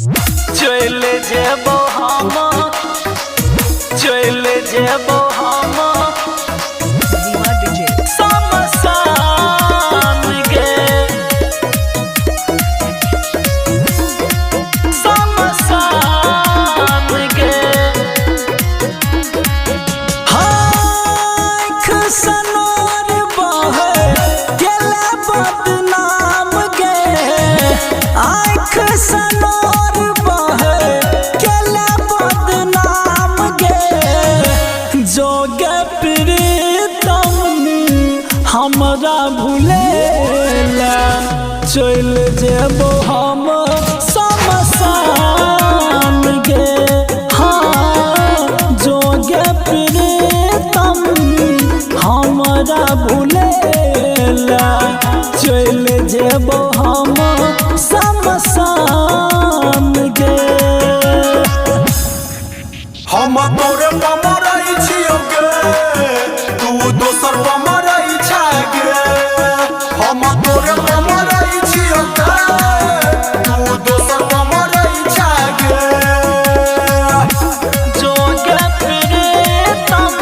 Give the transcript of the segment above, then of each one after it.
चले जेबो हम चले जेबो हम शमशान गे शमशान गे आँख सनोर बहे गेले बदनाम गे आँख सनोर बहे गेले बदनाम गे जोगे प्रीतम हमरा भूलेला चल जेबो हम शमशान गे हाँ जोगे प्रीतम हमरा भूलेला चल जेबो हम शमशान गे हम तोरे पमरई छियो गे तू दोसर पमरई छा गे हम तोरे पमरई छियो गे तू दोसर पमरई छा गे जोगे प्रीतम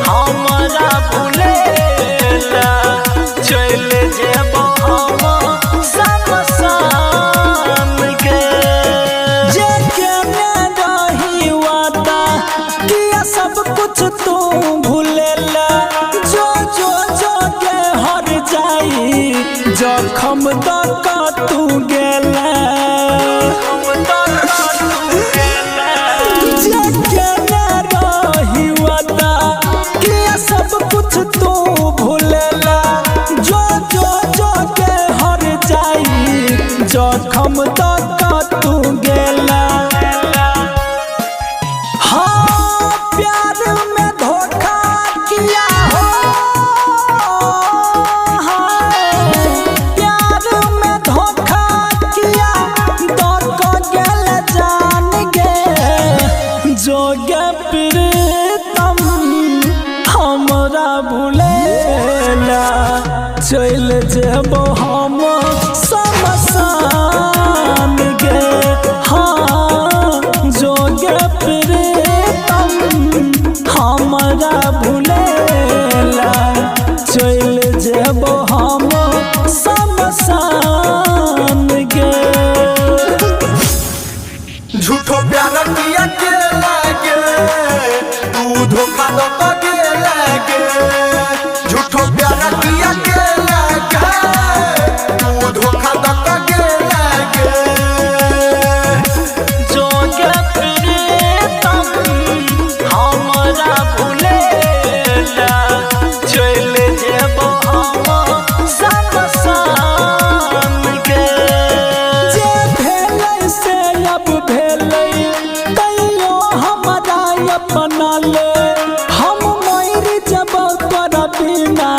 हमरा भूलेला चल जेबो हम शमशान गे जे केने रही वादा किया सब कुछ तू भूलेला जो जो जोगे हर जाई जखम तक तू गेला जे केने रही वादा किया सब कुछ तू भूलेला जो जो जोगे हर जाई जखम तक तू गेला हाँ प्यार में धोखा किया हो हाँ, प्यार में धोखा किया तो गेल जान गे जोगे प्रीतम हमरा भूलेला चल जेबो हम शमशान गे हाँ जोगे प्रीतम हमरा भूलेला चल जेबो हम शमशान गे झूठो प्यार किया के लागे तू धोखा दो तो के लागे झूठो प्यार किया के लागे तू धोखा दो तो के लागे जोगे प्रीतम हमरा भूलेला चल जेबो हम शमशान गे जे भेलै से अब भेलै तैयो हमरा अपना ले हम मर जेबो तोरा बिना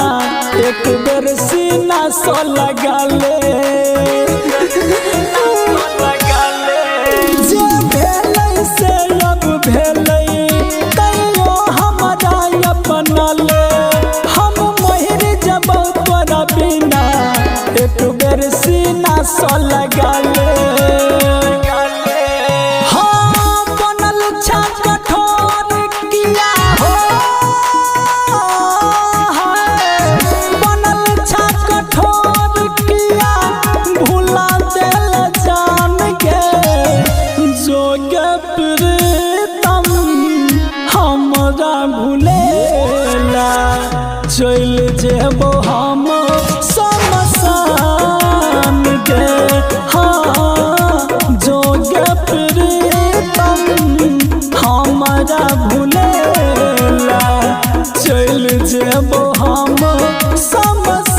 एक बेर सीना सो लगा ले जे भेलै से अब भेलै तैयो हमरा अपना ले हम मर जेबो तोरा बिना एक बेर सीना सो लगा ले हाँ बनल छा कठोर किया हो बनल छा कठोर किया भुला देल जान गे जोगे प्रीतम हमरा भूलेला चल जेबो हम शमशान गे हाँ जोगे प्रीतम हमरा भूलेला चल जेबो हम शमशान